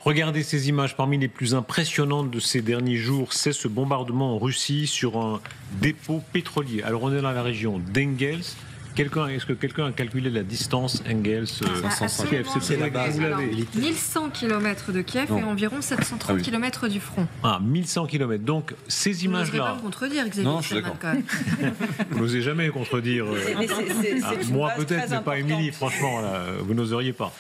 Regardez ces images, parmi les plus impressionnantes de ces derniers jours, c'est ce bombardement en Russie sur un dépôt pétrolier. Alors on est dans la région d'Engels. Est-ce que quelqu'un a calculé la distance Engels Kiev? C'est la base. 1100 km de Kiev et environ 730 km du front. 1100 km. Donc ces images-là. Vous n'oserez pas me contredire, Xavier. Non, je suis d'accord. Vous n'osez jamais contredire. Moi peut-être, mais pas Émilie. Franchement, là, vous n'oseriez pas.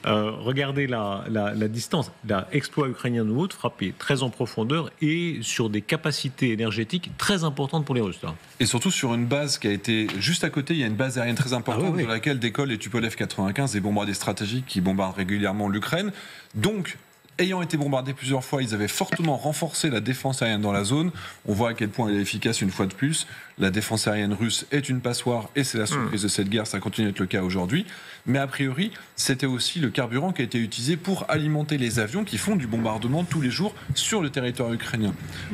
Regardez la distance. L'exploit ukrainien de haute frappé très en profondeur et sur des capacités énergétiques très importantes pour les Russes. Là. Et surtout sur une base qui a été juste à côté, il y a une base aérienne très importante de laquelle décollent les Tupolev 95, des bombardiers stratégiques qui bombardent régulièrement l'Ukraine. Donc, ayant été bombardés plusieurs fois, ils avaient fortement renforcé la défense aérienne dans la zone. On voit à quel point elle est efficace une fois de plus. La défense aérienne russe est une passoire et c'est la surprise de cette guerre, ça continue d'être le cas aujourd'hui. Mais a priori, c'était aussi le carburant qui a été utilisé pour alimenter les avions qui font du bombardement tous les jours sur le territoire ukrainien.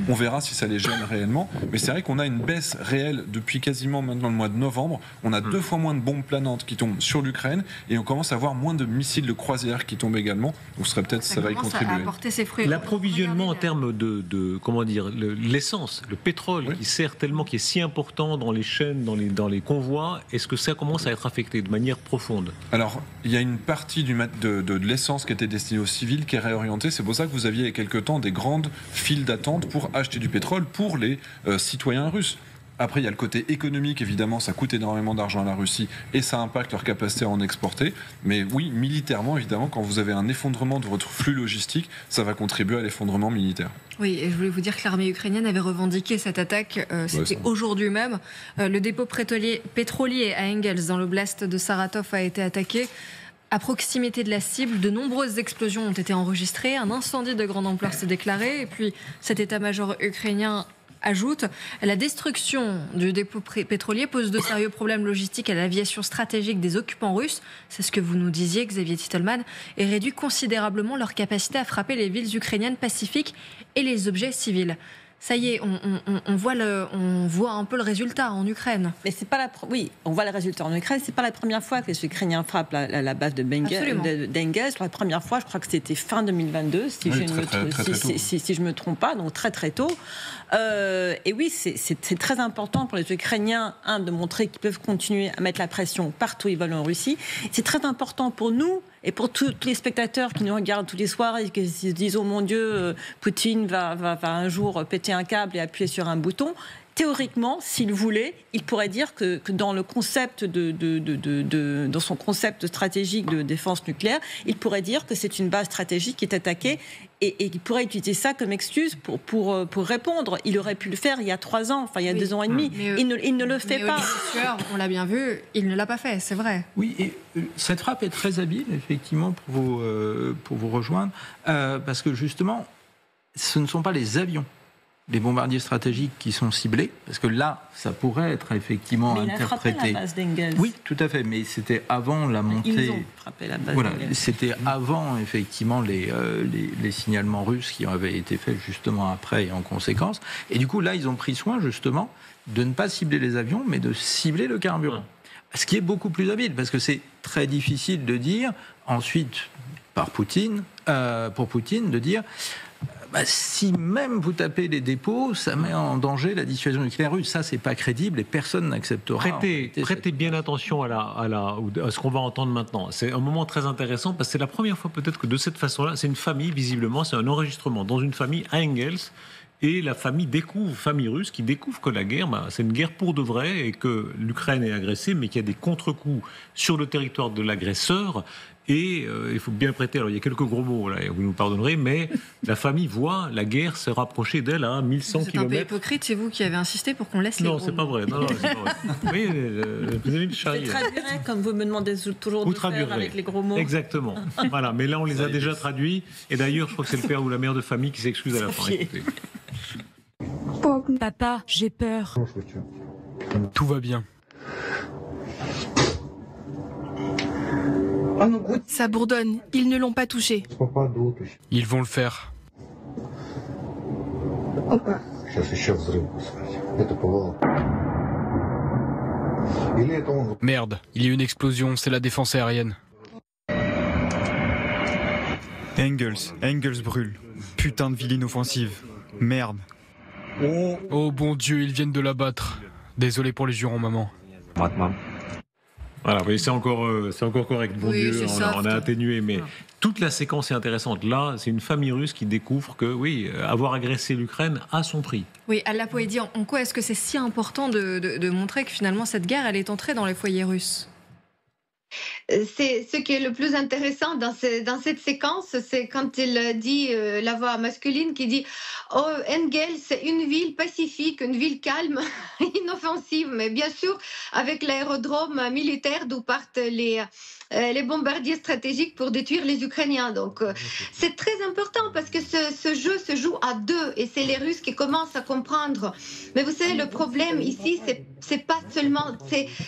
On verra si ça les gêne réellement, mais c'est vrai qu'on a une baisse réelle depuis quasiment maintenant le mois de novembre. On a 2 fois moins de bombes planantes qui tombent sur l'Ukraine et on commence à avoir moins de missiles de croisière qui tombent également. Donc ce serait peut-être ça va y contribuer. L'approvisionnement en termes de comment dire, l'essence, le pétrole qui sert tellement, qui est si important dans les chaînes, dans les convois, est-ce que ça commence à être affecté de manière profonde? Alors, il y a une partie de l'essence qui était destinée aux civils qui est réorientée. C'est pour ça que vous aviez il y a quelque temps des grandes files d'attente pour acheter du pétrole pour les citoyens russes. Après, il y a le côté économique, évidemment, ça coûte énormément d'argent à la Russie et ça impacte leur capacité à en exporter. Mais oui, militairement, évidemment, quand vous avez un effondrement de votre flux logistique, ça va contribuer à l'effondrement militaire. Oui, et je voulais vous dire que l'armée ukrainienne avait revendiqué cette attaque, c'était aujourd'hui même. Le dépôt pétrolier à Engels, dans l'oblast de Saratov, a été attaqué. À proximité de la cible, de nombreuses explosions ont été enregistrées. Un incendie de grande ampleur s'est déclaré. Et puis, cet état-major ukrainien ajoute, la destruction du dépôt pétrolier pose de sérieux problèmes logistiques à l'aviation stratégique des occupants russes, c'est ce que vous nous disiez, Xavier Titelman, et réduit considérablement leur capacité à frapper les villes ukrainiennes pacifiques et les objets civils. Ça y est, on voit un peu le résultat en Ukraine. Mais c'est pas oui, on voit le résultat en Ukraine. C'est pas la première fois que les Ukrainiens frappent la base d'Engels. La première fois, je crois que c'était fin 2022, si je me trompe pas, donc très très tôt. Et oui, c'est très important pour les Ukrainiens, de montrer qu'ils peuvent continuer à mettre la pression partout où ils veulent en Russie. C'est très important pour nous. Et pour tous les spectateurs qui nous regardent tous les soirs et qui se disent « Oh mon Dieu, Poutine va un jour péter un câble et appuyer sur un bouton », théoriquement, s'il voulait, il pourrait dire que dans le concept dans son concept stratégique de défense nucléaire, il pourrait dire que c'est une base stratégique qui est attaquée et il pourrait utiliser ça comme excuse pour répondre. Il aurait pu le faire il y a 3 ans, il y a 2 ans et demi. Il ne le fait pas. On l'a bien vu, il ne l'a pas fait, c'est vrai. Oui, et cette frappe est très habile, effectivement, pour vous rejoindre, parce que justement, ce ne sont pas les avions, les bombardiers stratégiques qui sont ciblés, parce que là, ça pourrait être effectivement interprété. Il a frappé la base d'Engels. Oui, tout à fait, mais c'était avant la montée. Ils ont frappé la base d'Engels. C'était avant effectivement les signalements russes qui avaient été faits justement après et en conséquence. Et du coup, là, ils ont pris soin justement de ne pas cibler les avions, mais de cibler le carburant. Ce qui est beaucoup plus habile, parce que c'est très difficile de dire ensuite pour Poutine, de dire. Si même vous tapez les dépôts, ça met en danger la dissuasion nucléaire russe. Ça, c'est pas crédible et personne n'acceptera. Prêtez bien attention à ce qu'on va entendre maintenant. C'est un moment très intéressant parce que c'est la première fois peut-être que de cette façon-là, c'est une famille, visiblement, c'est un enregistrement dans une famille à Engels. Et la famille russe, qui découvre que la guerre, c'est une guerre pour de vrai et que l'Ukraine est agressée, mais qu'il y a des contre-coups sur le territoire de l'agresseur. Et il faut bien prêter, alors il y a quelques gros mots, là, vous nous pardonnerez, mais la famille voit la guerre se rapprocher d'elle à 1100 km. C'est un peu hypocrite, c'est vous qui avez insisté pour qu'on laisse les gros mots. Non, c'est pas vrai. Non, c'est pas vrai. Oui, vous avez le charrier. Je traduirai, comme vous me demandez toujours de faire avec les gros mots. Exactement. Voilà, mais là, on les a déjà traduits. Et d'ailleurs, je crois que c'est le père ou la mère de famille qui s'excuse à la fin. Écoutez. Papa, j'ai peur. Tout va bien. Ça bourdonne, ils ne l'ont pas touché. Ils vont le faire. Merde, il y a une explosion, c'est la défense aérienne. Engels brûle. Putain de ville inoffensive. Merde. Oh bon Dieu, ils viennent de l'abattre. Désolé pour les jurons, maman. Voilà, c'est encore correct, bon Dieu, on a atténué, mais toute la séquence est intéressante. Là, c'est une famille russe qui découvre que, oui, avoir agressé l'Ukraine a son prix. Oui, Alla Poédi, en quoi est-ce que c'est si important de montrer que finalement cette guerre, elle est entrée dans les foyers russes ? C'est ce qui est le plus intéressant dans cette séquence, c'est quand il dit, la voix masculine qui dit « Oh, Engels, c'est une ville pacifique, une ville calme, inoffensive, mais bien sûr avec l'aérodrome militaire d'où partent les bombardiers stratégiques pour détruire les Ukrainiens. » Donc c'est très important parce que ce jeu se joue à deux et c'est les Russes qui commencent à comprendre. Mais vous savez, le problème ici, c'est pas seulement...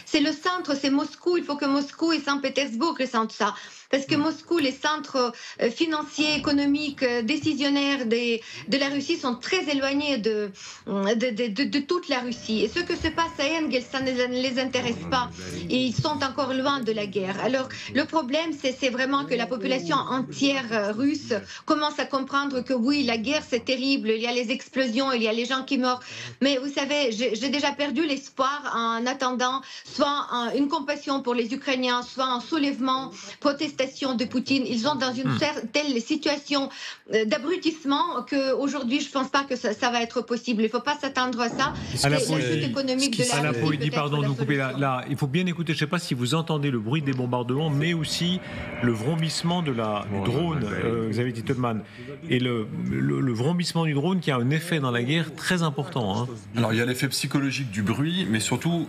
C'est le centre, c'est Moscou. Il faut que Moscou et Saint-Pétersbourg ressentent ça. Parce que Moscou, les centres financiers, économiques, décisionnaires de la Russie sont très éloignés de toute la Russie. Et ce que se passe à Engels, ça ne les intéresse pas. Et ils sont encore loin de la guerre. Alors, le problème, c'est vraiment que la population entière russe commence à comprendre que oui, la guerre, c'est terrible. Il y a les explosions, il y a les gens qui meurent. Mais vous savez, j'ai déjà perdu l'espoir en attendant soit une compassion pour les Ukrainiens, soit un soulèvement, protestation de Poutine. Ils sont dans une telle situation d'abrutissement qu'aujourd'hui, je ne pense pas que ça va être possible. Il ne faut pas s'attendre à ça. La chute économique de la Russie, pardon de vous couper là. Il faut bien écouter, je ne sais pas si vous entendez le bruit des bombardements, mais aussi le vrombissement du drone, Xavier Titelman. Et le vrombissement du drone qui a un effet dans la guerre très important. Hein. Alors, il y a l'effet psychologique du bruit, mais surtout...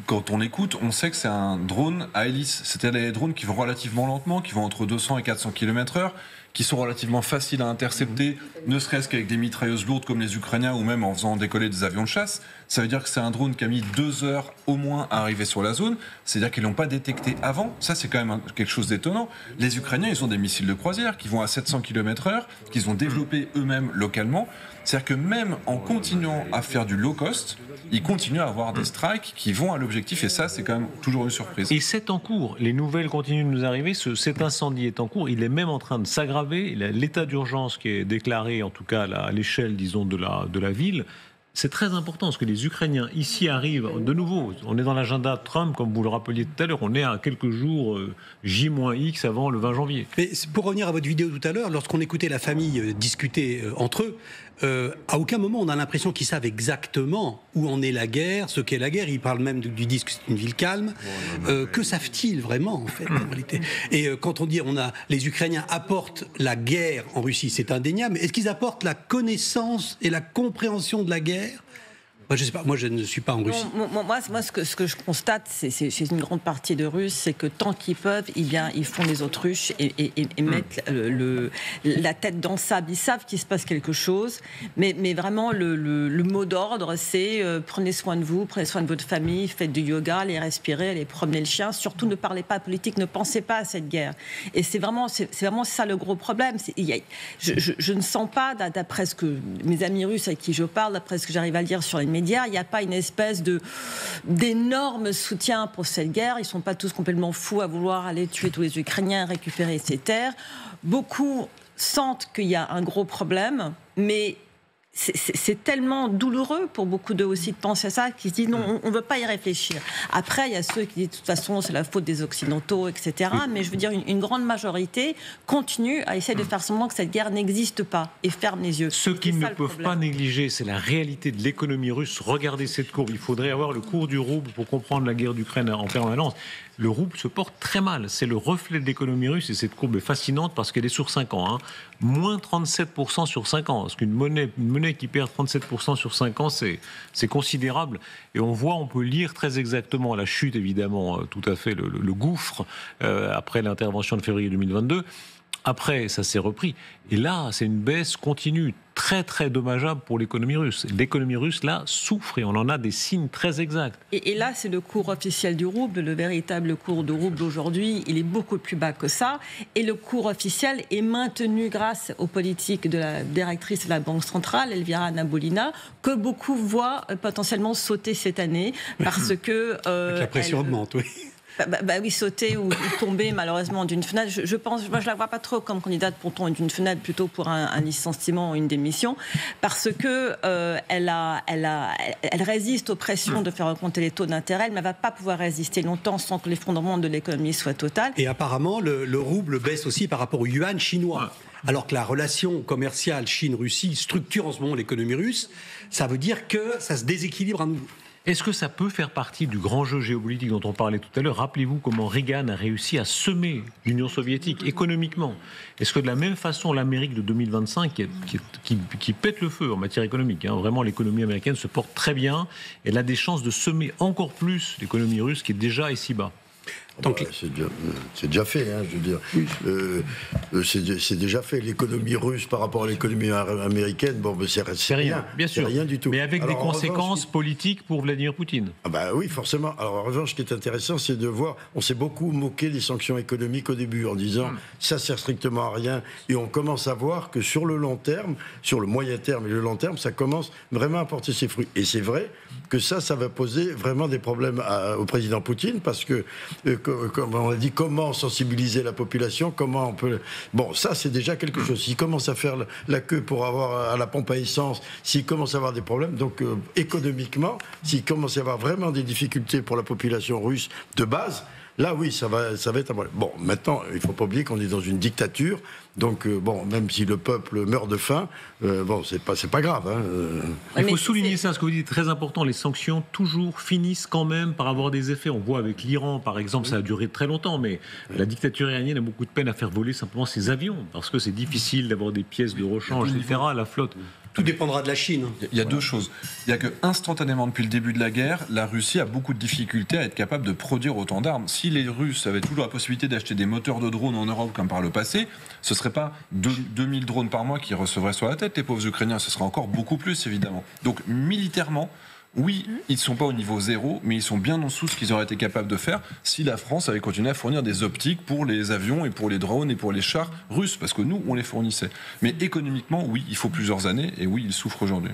Quand on écoute, on sait que c'est un drone à hélice. C'est-à-dire des drones qui vont relativement lentement, qui vont entre 200 et 400 km/h, qui sont relativement faciles à intercepter, ne serait-ce qu'avec des mitrailleuses lourdes comme les Ukrainiens ou même en faisant décoller des avions de chasse. Ça veut dire que c'est un drone qui a mis 2 heures au moins à arriver sur la zone. C'est-à-dire qu'ils ne l'ont pas détecté avant. Ça, c'est quand même quelque chose d'étonnant. Les Ukrainiens, ils ont des missiles de croisière qui vont à 700 km/h, qu'ils ont développés eux-mêmes localement. C'est-à-dire que même en continuant à faire du low cost, ils continuent à avoir des strikes qui vont à l'objectif, et ça, c'est quand même toujours une surprise. Et c'est en cours. Les nouvelles continuent de nous arriver. Cet incendie est en cours. Il est même en train de s'aggraver. L'état d'urgence qui est déclaré, en tout cas à l'échelle, disons, de la ville. C'est très important parce que les Ukrainiens ici arrivent, de nouveau, on est dans l'agenda Trump, comme vous le rappeliez tout à l'heure, on est à quelques jours J-X avant le 20 janvier. Mais pour revenir à votre vidéo tout à l'heure, lorsqu'on écoutait la famille discuter entre eux, à aucun moment on a l'impression qu'ils savent exactement où en est la guerre, ce qu'est la guerre. Ils parlent même du disque, c'est une ville calme. Que savent-ils vraiment en fait en réalité ? Et quand on dit les Ukrainiens apportent la guerre en Russie, c'est indéniable. Mais est-ce qu'ils apportent la connaissance et la compréhension de la guerre ? Moi, je sais pas. Moi, je ne suis pas en Russie. Moi, ce que je constate, c'est une grande partie de Russes, c'est que tant qu'ils peuvent, ils font les autruches et mettent la tête dans le sable. Ils savent qu'il se passe quelque chose, mais vraiment le mot d'ordre, c'est prenez soin de vous, prenez soin de votre famille, faites du yoga, allez respirer, allez promener le chien. Surtout, ne parlez pas politique, ne pensez pas à cette guerre. Et c'est vraiment ça le gros problème. Je ne sens pas, d'après ce que mes amis russes avec qui je parle, d'après ce que j'arrive à lire sur les médias, il n'y a pas une espèce d'énorme soutien pour cette guerre. Ils ne sont pas tous complètement fous à vouloir aller tuer tous les Ukrainiens et récupérer ces terres. Beaucoup sentent qu'il y a un gros problème, mais c'est tellement douloureux pour beaucoup d'eux aussi de penser à ça qu'ils se disent non, on ne veut pas y réfléchir. Après, il y a ceux qui disent de toute façon c'est la faute des Occidentaux, etc. Mais je veux dire, une grande majorité continue à essayer de faire semblant que cette guerre n'existe pas et ferme les yeux. Ce qu'ils ne peuvent pas négliger, c'est la réalité de l'économie russe. Regardez cette courbe. Il faudrait avoir le cours du rouble pour comprendre la guerre d'Ukraine en permanence. Le rouble se porte très mal. C'est le reflet de l'économie russe et cette courbe est fascinante parce qu'elle est sur 5 ans. Moins 37% sur 5 ans. Parce qu'une monnaie qui perd 37% sur 5 ans, c'est considérable. Et on peut lire très exactement la chute, évidemment, tout à fait, le gouffre après l'intervention de février 2022. Après, ça s'est repris. Et là, c'est une baisse continue, très très dommageable pour l'économie russe. L'économie russe, là, souffre et on en a des signes très exacts. Et là, c'est le cours officiel du rouble. Le véritable cours du rouble aujourd'hui, il est beaucoup plus bas que ça. Et le cours officiel est maintenu grâce aux politiques de la directrice de la Banque centrale, Elvira Nabolina, que beaucoup voient potentiellement sauter cette année parce que... la pression augmente, oui. Oui, sauter ou tomber malheureusement d'une fenêtre. Je pense, moi je la vois pas trop comme candidate pour tomber d'une fenêtre, plutôt pour un licenciement ou une démission, parce que elle résiste aux pressions de faire augmenter les taux d'intérêt, mais elle ne va pas pouvoir résister longtemps sans que l'effondrement de l'économie soit total. Et apparemment, le rouble baisse aussi par rapport au yuan chinois. Alors que la relation commerciale Chine-Russie structure en ce moment l'économie russe, ça veut dire que ça se déséquilibre à nouveau. Est-ce que ça peut faire partie du grand jeu géopolitique dont on parlait tout à l'heure? Rappelez-vous comment Reagan a réussi à semer l'Union soviétique économiquement. Est-ce que de la même façon, l'Amérique de 2025, qui pète le feu en matière économique, vraiment l'économie américaine se porte très bien, elle a des chances de semer encore plus l'économie russe qui est déjà ici bas? C'est déjà fait, je veux dire. C'est déjà fait. L'économie russe par rapport à l'économie américaine, c'est rien. Bien sûr. Rien du tout. Mais avec des conséquences politiques pour Vladimir Poutine. Oui, forcément. Alors en revanche, ce qui est intéressant, c'est de voir, on s'est beaucoup moqué des sanctions économiques au début, en disant ça sert strictement à rien. Et on commence à voir que sur le long terme, sur le moyen terme et le long terme, ça commence vraiment à porter ses fruits. Et c'est vrai que ça va poser vraiment des problèmes au président Poutine, parce que comme on a dit, comment sensibiliser la population, comment on peut... Bon, ça, c'est déjà quelque chose. S'il commence à faire la queue pour avoir à la pompe à essence, s'il commence à avoir des problèmes, donc économiquement, s'il commence à avoir vraiment des difficultés pour la population russe de base, là, oui, ça va être un problème. Bon, maintenant, il ne faut pas oublier qu'on est dans une dictature, donc, même si le peuple meurt de faim, c'est pas grave. Il faut souligner ça, ce que vous dites, très important, les sanctions toujours finissent quand même par avoir des effets. On voit avec l'Iran, par exemple, ça a duré très longtemps, mais la dictature iranienne a beaucoup de peine à faire voler simplement ses avions, parce que c'est difficile d'avoir des pièces de rechange, etc., à la flotte. Tout dépendra de la Chine. Il y a deux choses. Il y a que instantanément, depuis le début de la guerre, la Russie a beaucoup de difficultés à être capable de produire autant d'armes. Si les Russes avaient toujours la possibilité d'acheter des moteurs de drones en Europe comme par le passé, ce ne serait pas 2000 drones par mois qu'ils recevraient sur la tête, les pauvres Ukrainiens. Ce serait encore beaucoup plus, évidemment. Donc, militairement, oui, ils ne sont pas au niveau zéro, mais ils sont bien en dessous de ce qu'ils auraient été capables de faire si la France avait continué à fournir des optiques pour les avions et pour les drones et pour les chars russes, parce que nous, on les fournissait. Mais économiquement, oui, il faut plusieurs années, et oui, ils souffrent aujourd'hui.